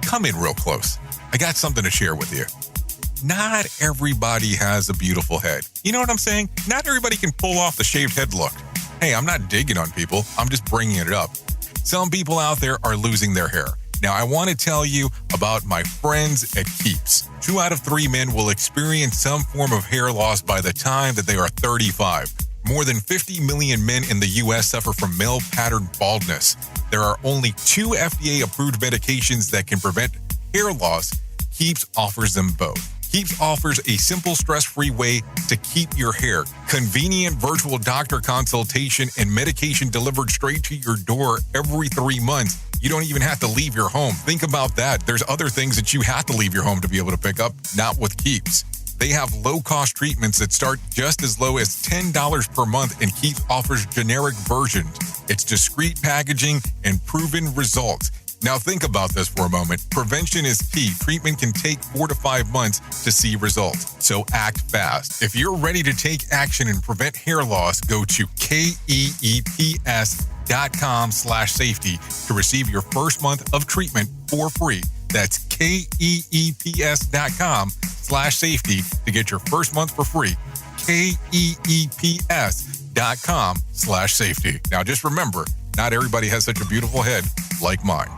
come in real close. I got something to share with you. Not everybody has a beautiful head. You know what I'm saying? Not everybody can pull off the shaved head look. Hey, I'm not digging on people. I'm just bringing it up. Some people out there are losing their hair. Now, I want to tell you about my friends at Keeps. 2 out of 3 men will experience some form of hair loss by the time that they are 35. More than 50 million men in the U.S. suffer from male pattern baldness. There are only 2 FDA-approved medications that can prevent hair loss. Keeps offers them both. Keeps offers a simple, stress-free way to keep your hair. Convenient virtual doctor consultation and medication delivered straight to your door every 3 months. You don't even have to leave your home. Think about that. There's other things that you have to leave your home to be able to pick up, not with Keeps. They have low-cost treatments that start just as low as $10 per month, and Keeps offers generic versions. It's discreet packaging and proven results. Now think about this for a moment. Prevention is key. Treatment can take 4 to 5 months to see results. So act fast. If you're ready to take action and prevent hair loss, go to KEEPS.com/safety to receive your first month of treatment for free. That's KEEPS.com/safety to get your first month for free. KEEPS.com/safety. Now just remember, not everybody has such a beautiful head like mine.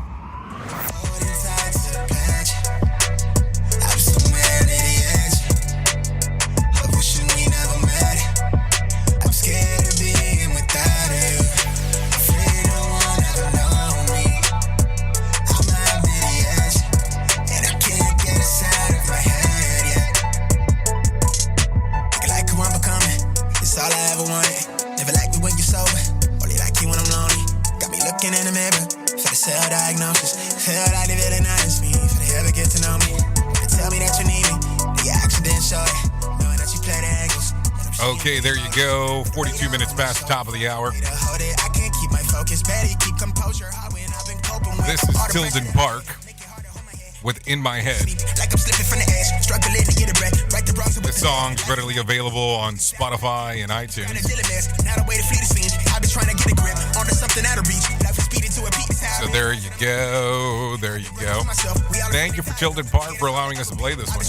Okay, there you go. 42 minutes past the top of the hour. This is Tilden Park with In My Head. This song's readily available on Spotify and iTunes. So there you go. There you go. Thank you for Tilden Park for allowing us to play this one.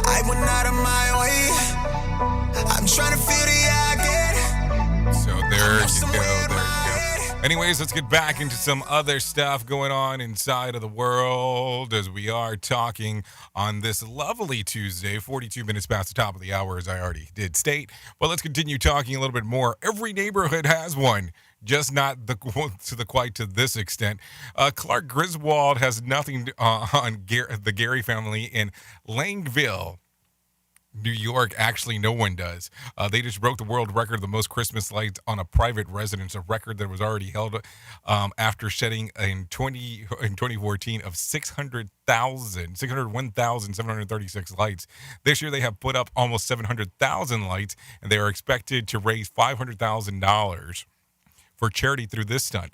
I went out of my way. I'm trying to feel the again. So there you go. There you go. Anyways, let's get back into some other stuff going on inside of the world as we are talking on this lovely Tuesday, 42 minutes past the top of the hour, as I already did state. But let's continue talking a little bit more. Every neighborhood has one, just not quite to this extent. Clark Griswold has nothing on the Gary family in Langeville, New York. Actually, no one does. They just broke the world record of the most Christmas lights on a private residence, a record that was already held after shedding in 2014 of 601,736 lights. This year, they have put up almost 700,000 lights, and they are expected to raise $500,000 for charity through this stunt.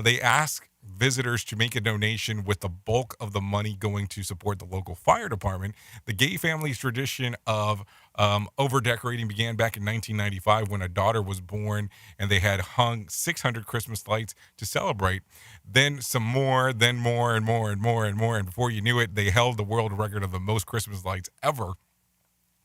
They ask visitors to make a donation, with the bulk of the money going to support the local fire department. The Gay family's tradition of over-decorating began back in 1995 when a daughter was born, and they had hung 600 Christmas lights to celebrate. Then some more, then more and more and more and more, and before you knew it, they held the world record of the most Christmas lights ever.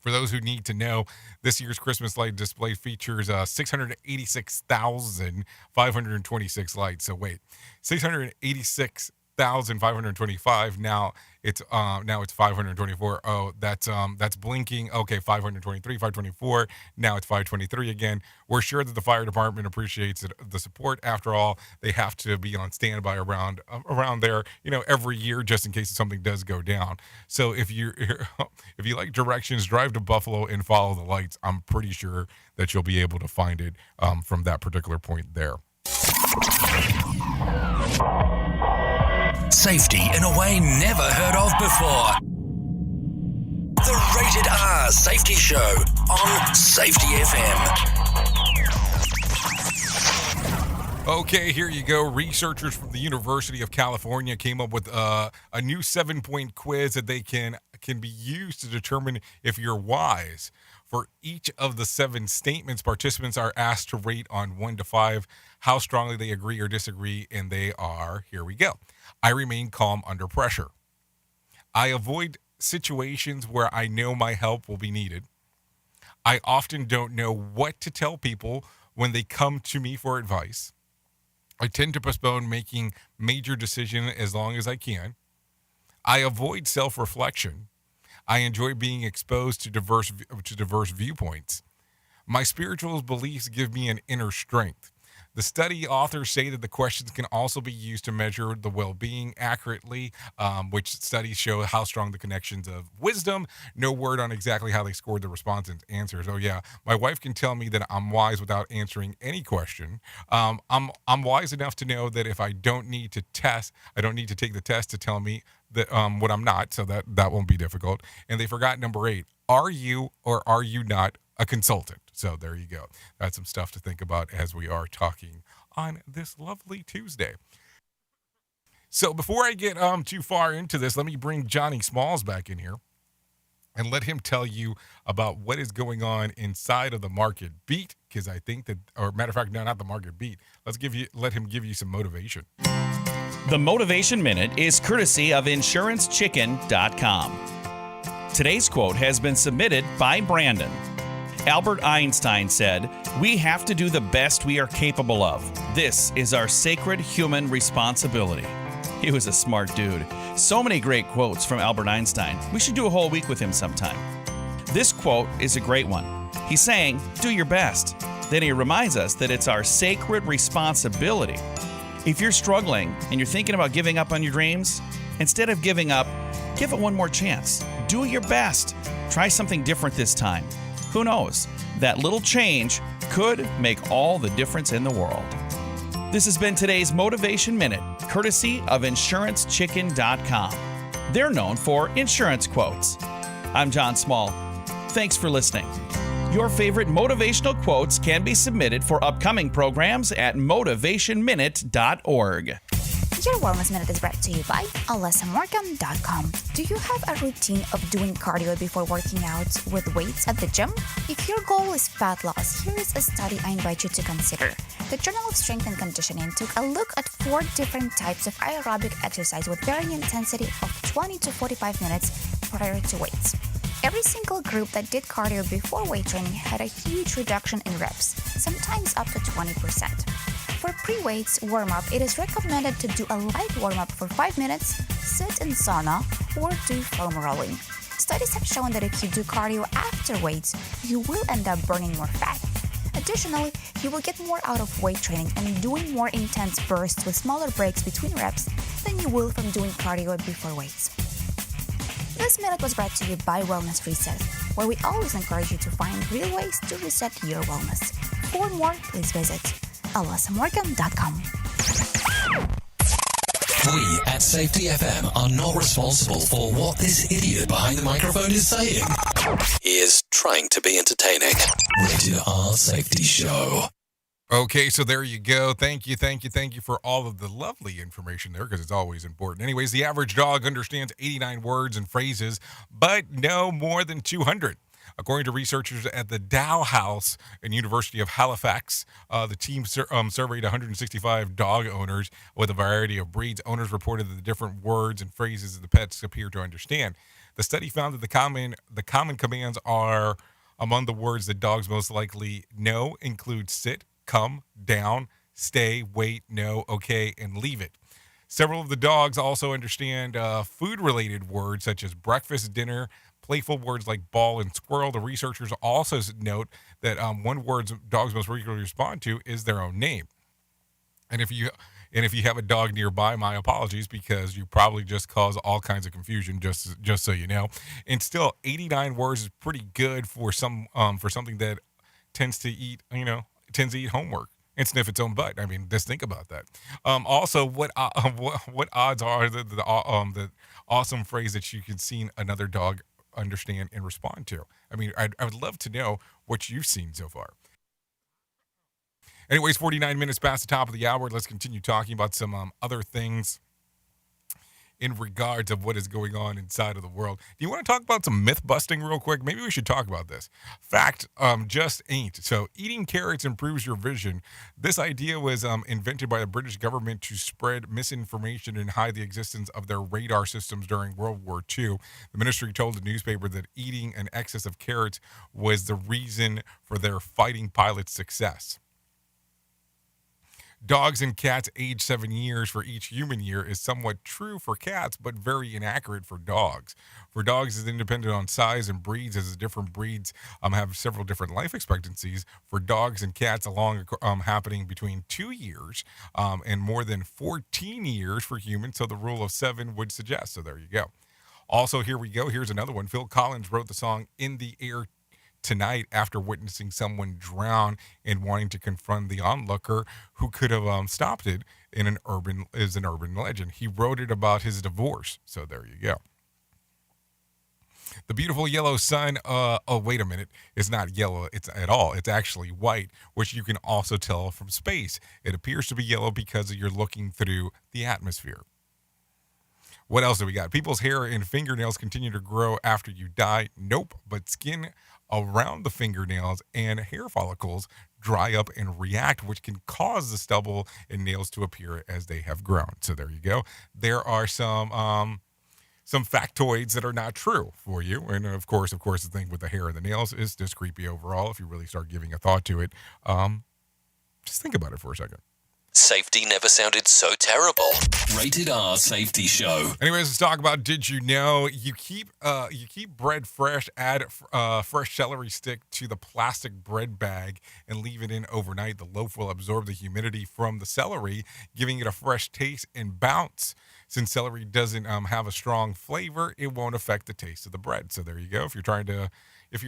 For those who need to know, this year's Christmas light display features 686,526 lights. So wait, 686,525. Now, It's now it's 524. Oh, that's blinking. Okay, 523, 524. Now it's 523 again. We're sure that the fire department appreciates the support. After all, they have to be on standby around there, every year just in case something does go down. So if you like directions, drive to Buffalo and follow the lights. I'm pretty sure that you'll be able to find it from that particular point there. Safety in a way never heard of before. The Rated R Safety Show on Safety FM. Okay, here you go. Researchers from the University of California came up with a new 7-point quiz that they can be used to determine if you're wise. For each of the 7 statements, participants are asked to rate on 1 to 5 how strongly they agree or disagree, and they are, here we go. I remain calm under pressure. I avoid situations where I know my help will be needed. I often don't know what to tell people when they come to me for advice. I tend to postpone making major decisions as long as I can. I avoid self-reflection. I enjoy being exposed to diverse viewpoints. My spiritual beliefs give me an inner strength. The study authors say that the questions can also be used to measure the well-being accurately, which studies show how strong the connections of wisdom. No word on exactly how they scored the response and answers. Oh yeah, my wife can tell me that I'm wise without answering any question. I'm wise enough to know that if I don't need to take the test to tell me that what I'm not, so that won't be difficult. And they forgot number 8. Are you or are you not a consultant? So there you go. That's some stuff to think about as we are talking on this lovely Tuesday. So before I get too far into this, let me bring Johnny Smalls back in here and let him tell you about what is going on inside of the market beat, because I think that, or matter of fact, no, not the market beat. Let him give you some motivation. The Motivation Minute is courtesy of InsuranceChicken.com. Today's quote has been submitted by Brandon. Albert Einstein said, "We have to do the best we are capable of. This is our sacred human responsibility." He was a smart dude. So many great quotes from Albert Einstein. We should do a whole week with him sometime. This quote is a great one. He's saying, do your best. Then he reminds us that it's our sacred responsibility. If you're struggling and you're thinking about giving up on your dreams, instead of giving up, give it one more chance. Do your best. Try something different this time. Who knows? That little change could make all the difference in the world. This has been today's Motivation Minute, courtesy of InsuranceChicken.com. They're known for insurance quotes. I'm John Small. Thanks for listening. Your favorite motivational quotes can be submitted for upcoming programs at motivationminute.org. Your Wellness Minute is brought to you by AlessaMorgan.com. Do you have a routine of doing cardio before working out with weights at the gym? If your goal is fat loss, here is a study I invite you to consider. The Journal of Strength and Conditioning took a look at 4 different types of aerobic exercise with varying intensity of 20 to 45 minutes prior to weights. Every single group that did cardio before weight training had a huge reduction in reps, sometimes up to 20%. For pre-weights warm-up, it is recommended to do a light warm-up for 5 minutes, sit in sauna, or do foam rolling. Studies have shown that if you do cardio after weights, you will end up burning more fat. Additionally, you will get more out of weight training and doing more intense bursts with smaller breaks between reps than you will from doing cardio before weights. This minute was brought to you by Wellness Reset, where we always encourage you to find real ways to reset your wellness. For more, please visit AlessaMorgan.com. We at Safety FM are not responsible for what this idiot behind the microphone is saying. He is trying to be entertaining. Rated R Safety Show. Okay, so there you go. Thank you for all of the lovely information there, because it's always important. Anyways, the average dog understands 89 words and phrases, but no more than 200. According to researchers at the Dow House and University of Halifax, the team surveyed 165 dog owners with a variety of breeds. Owners reported that the different words and phrases that the pets appear to understand. The study found that the common commands are among the words that dogs most likely know include sit, come, down, stay, wait, no, okay, and leave it. Several of the dogs also understand food-related words such as breakfast, dinner, playful words like ball and squirrel. The researchers also note that one word dogs most regularly respond to is their own name. And if you have a dog nearby, my apologies, because you probably just cause all kinds of confusion, just so you know. And still, 89 words is pretty good for something that tends to eat homework and sniff its own butt. I mean, just think about that. Also, what odds are the awesome phrase that you can see another dog understand and respond to? I mean, I would love to know what you've seen so far. Anyways, 49 minutes past the top of the hour. Let's continue talking about some other things in regards of what is going on inside of the world. Do you want to talk about some myth busting real quick? Maybe we should talk about this. Fact just ain't. So eating carrots improves your vision. This idea was invented by the British government to spread misinformation and hide the existence of their radar systems during World War II. The ministry told the newspaper that eating an excess of carrots was the reason for their fighting pilots' success. Dogs and cats aged 7 years for each human year is somewhat true for cats, but very inaccurate for dogs. For dogs, it's independent on size and breeds, as the different breeds have several different life expectancies. For dogs and cats, along happening between 2 years and more than 14 years for humans. So the rule of 7 would suggest. So there you go. Also, here we go. Here's another one. Phil Collins wrote the song "In the Air Tonight" after witnessing someone drown and wanting to confront the onlooker who could have stopped it. An urban legend. He wrote it about his divorce. So there you go. The beautiful yellow sun, wait a minute, it's not yellow at all. It's actually white, which you can also tell from space. It appears to be yellow because you're looking through the atmosphere. What else do we got? People's hair and fingernails continue to grow after you die. Nope, but skin around the fingernails and hair follicles dry up and react, which can cause the stubble and nails to appear as they have grown. So there you go. There are some factoids that are not true for you. And of course, the thing with the hair and the nails is just creepy overall. If you really start giving a thought to it, just think about it for a second. Safety never sounded so terrible. Rated R Safety Show. Anyways, let's talk about did you know you keep bread fresh, add fresh celery stick to the plastic bread bag and leave it in overnight. The loaf will absorb the humidity from the celery, giving it a fresh taste and bounce. Since celery doesn't have a strong flavor, it won't affect the taste of the bread. So there you go. If you're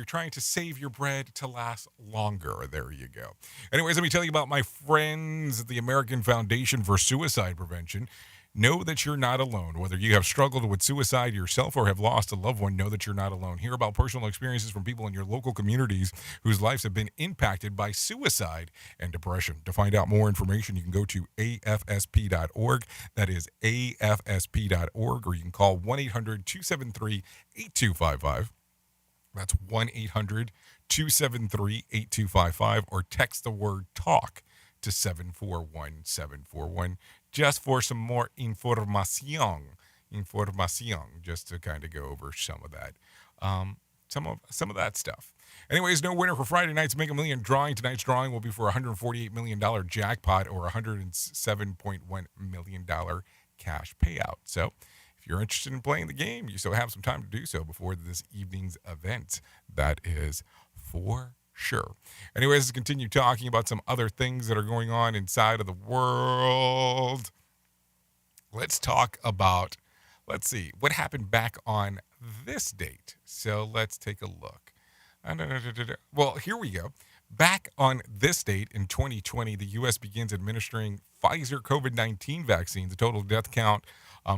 trying to save your bread to last longer, there you go. Anyways, let me tell you about my friends at the American Foundation for Suicide Prevention. Know that you're not alone. Whether you have struggled with suicide yourself or have lost a loved one, know that you're not alone. Hear about personal experiences from people in your local communities whose lives have been impacted by suicide and depression. To find out more information, you can go to afsp.org. That is afsp.org, or you can call 1-800-273-8255. That's 1-800-273-8255, or text the word TALK to 741-741 just for some more information, just to kind of go over some of that, some of that stuff. Anyways, no winner for Friday night's Mega Million drawing. Tonight's drawing will be for a $148 million jackpot or a $107.1 million cash payout. So if you're interested in playing the game, you still have some time to do so before this evening's event. That is for sure. Anyways, let's continue talking about some other things that are going on inside of the world. Let's talk about, what happened back on this date. So let's take a look. Well, here we go. Back on this date in 2020, the U.S. begins administering Pfizer COVID-19 vaccine. The total death count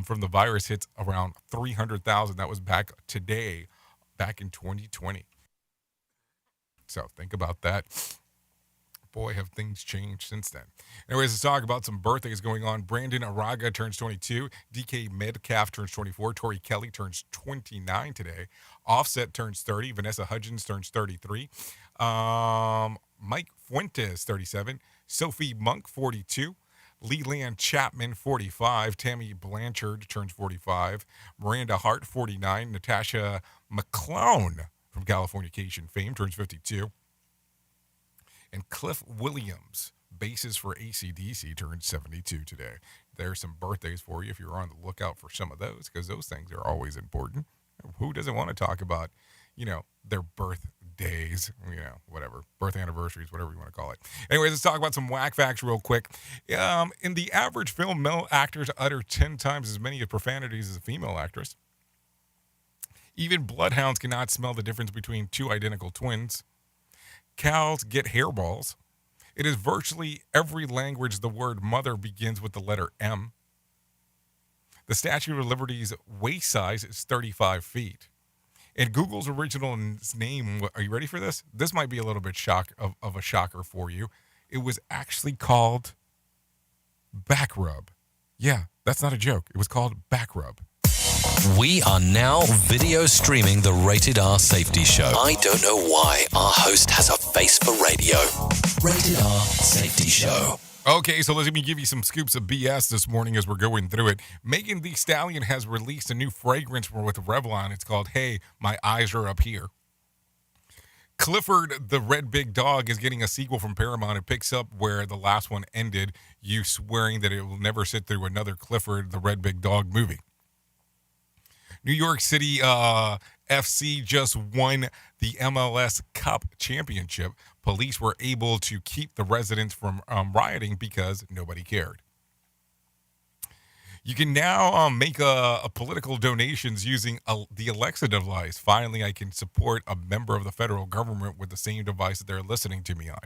from the virus hits around 300,000. That was back in 2020. So think about that. Boy, have things changed since then. Anyways, let's talk about some birthdays going on. Brandon Araga turns 22. DK Metcalf turns 24. Tori Kelly turns 29 today. Offset turns 30. Vanessa Hudgens turns 33. Mike Fuentes, 37. Sophie Monk, 42. Leland Chapman, 45. Tammy Blanchard turns 45. Miranda Hart, 49. Natasha McClown from Californication fame turns 52. And Cliff Williams, bassist for AC/DC turned 72 today. There's some birthdays for you if you're on the lookout for some of those, because those things are always important. Who doesn't want to talk about, their birthdays, whatever, birth anniversaries, whatever you want to call it. Anyways, let's talk about some whack facts real quick. In the average film, male actors utter 10 times as many profanities as a female actress. Even bloodhounds cannot smell the difference between two identical twins. Cows get hairballs. It is virtually every language the word mother begins with the letter M. The Statue of Liberty's waist size is 35 feet. And Google's original name, are you ready for this? This might be a little bit of a shocker for you. It was actually called Backrub. Yeah, that's not a joke. It was called Backrub. We are now video streaming the Rated R Safety Show. I don't know why our host has a face for radio. Rated R Safety Show. Okay, so let me give you some scoops of BS this morning as we're going through it. Megan Thee Stallion has released a new fragrance with Revlon. It's called Hey, My Eyes Are Up Here. Clifford the Red Big Dog is getting a sequel from Paramount. It picks up where the last one ended, you swearing that it will never sit through another Clifford the Red Big Dog movie. New York City FC just won the MLS Cup Championship. Police were able to keep the residents from rioting because nobody cared. You can now make a political donations using the Alexa device. Finally, I can support a member of the federal government with the same device that they're listening to me on.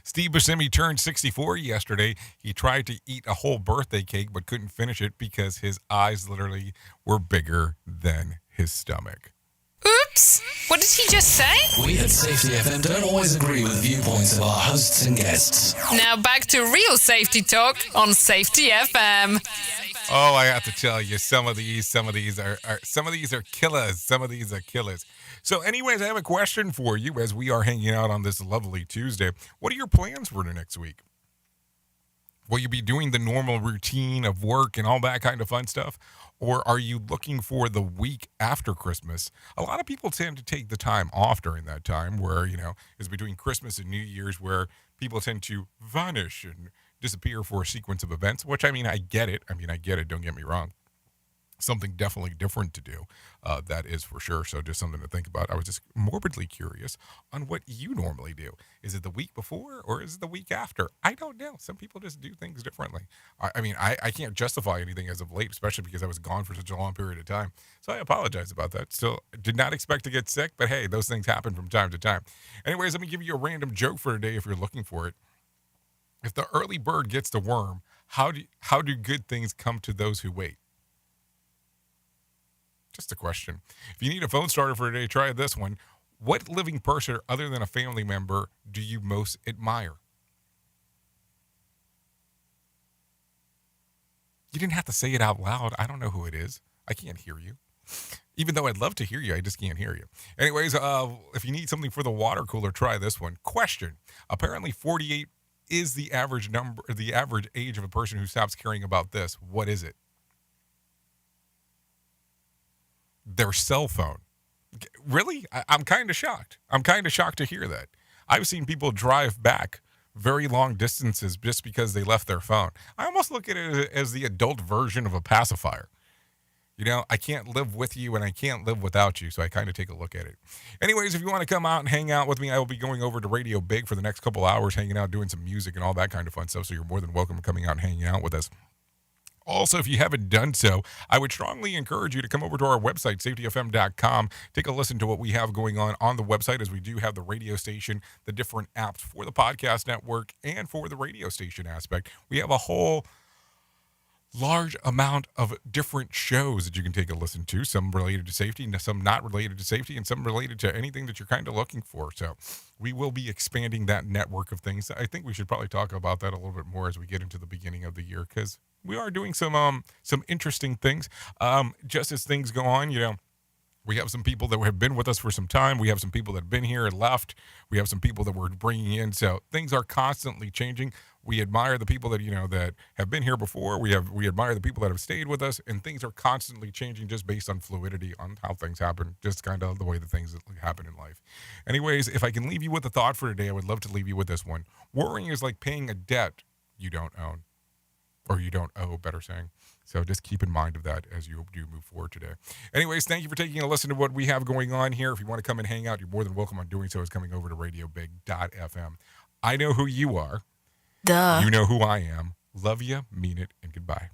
Steve Buscemi turned 64 yesterday. He tried to eat a whole birthday cake but couldn't finish it because his eyes literally were bigger than his stomach. Oops! What did he just say? We at Safety FM don't always agree with viewpoints of our hosts and guests. Now back to real safety talk on Safety FM. Oh, I have to tell you, some of these are killers. Some of these are killers. So anyways, I have a question for you as we are hanging out on this lovely Tuesday. What are your plans for the next week? Will you be doing the normal routine of work and all that kind of fun stuff? Or are you looking for the week after Christmas? A lot of people tend to take the time off during that time where, is between Christmas and New Year's, where people tend to vanish and disappear for a sequence of events, which, I get it. Don't get me wrong. Something definitely different to do. That is for sure. So just something to think about. I was just morbidly curious on what you normally do. Is it the week before or is it the week after? I don't know. Some people just do things differently. I can't justify anything as of late, especially because I was gone for such a long period of time. So I apologize about that. Still did not expect to get sick, but hey, those things happen from time to time. Anyways, let me give you a random joke for today if you're looking for it. If the early bird gets the worm, how do good things come to those who wait? Just a question. If you need a phone starter for today, try this one. What living person other than a family member do you most admire? You didn't have to say it out loud. I don't know who it is. I can't hear you. Even though I'd love to hear you, I just can't hear you. Anyways, if you need something for the water cooler, try this one. Question. Apparently 48 is the average age of a person who stops caring about this. What is it? Their cell phone. Really? I'm kind of shocked. I'm kind of shocked to hear that. I've seen people drive back very long distances just because they left their phone. I almost look at it as the adult version of a pacifier. I can't live with you and I can't live without you, so I kind of take a look at it. Anyways, if you want to come out and hang out with me, I will be going over to Radio Big for the next couple hours, hanging out, doing some music and all that kind of fun stuff, so you're more than welcome coming out and hanging out with us. Also, if you haven't done so, I would strongly encourage you to come over to our website, safetyfm.com. Take a listen to what we have going on the website, as we do have the radio station, the different apps for the podcast network, and for the radio station aspect. We have a whole large amount of different shows that you can take a listen to, some related to safety, some not related to safety, and some related to anything that you're kind of looking for. So we will be expanding that network of things. I think we should probably talk about that a little bit more as we get into the beginning of the year, because we are doing some interesting things. Just as things go on, We have some people that have been with us for some time. We have some people that have been here and left. We have some people that we're bringing in. So things are constantly changing. We admire the people that, that have been here before. We admire the people that have stayed with us, and things are constantly changing just based on fluidity, on how things happen, just kind of the way the things happen in life. Anyways, if I can leave you with a thought for today, I would love to leave you with this one. Worrying is like paying a debt you don't own, or you don't owe, better saying. So just keep in mind of that as you do move forward today. Anyways, thank you for taking a listen to what we have going on here. If you want to come and hang out, you're more than welcome on doing so. It's coming over to radiobig.fm. I know who you are. Duh. You know who I am. Love you, mean it, and goodbye.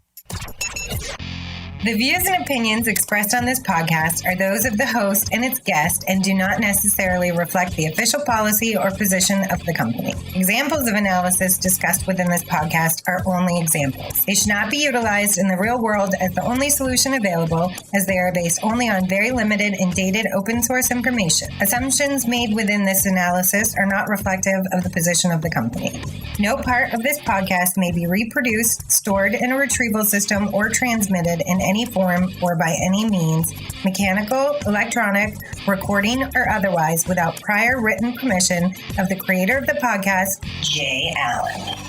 The views and opinions expressed on this podcast are those of the host and its guest and do not necessarily reflect the official policy or position of the company. Examples of analysis discussed within this podcast are only examples. They should not be utilized in the real world as the only solution available, as they are based only on very limited and dated open source information. Assumptions made within this analysis are not reflective of the position of the company. No part of this podcast may be reproduced, stored in a retrieval system, or transmitted in any form or by any means, mechanical, electronic, recording, or otherwise, without prior written permission of the creator of the podcast, Jay Allen.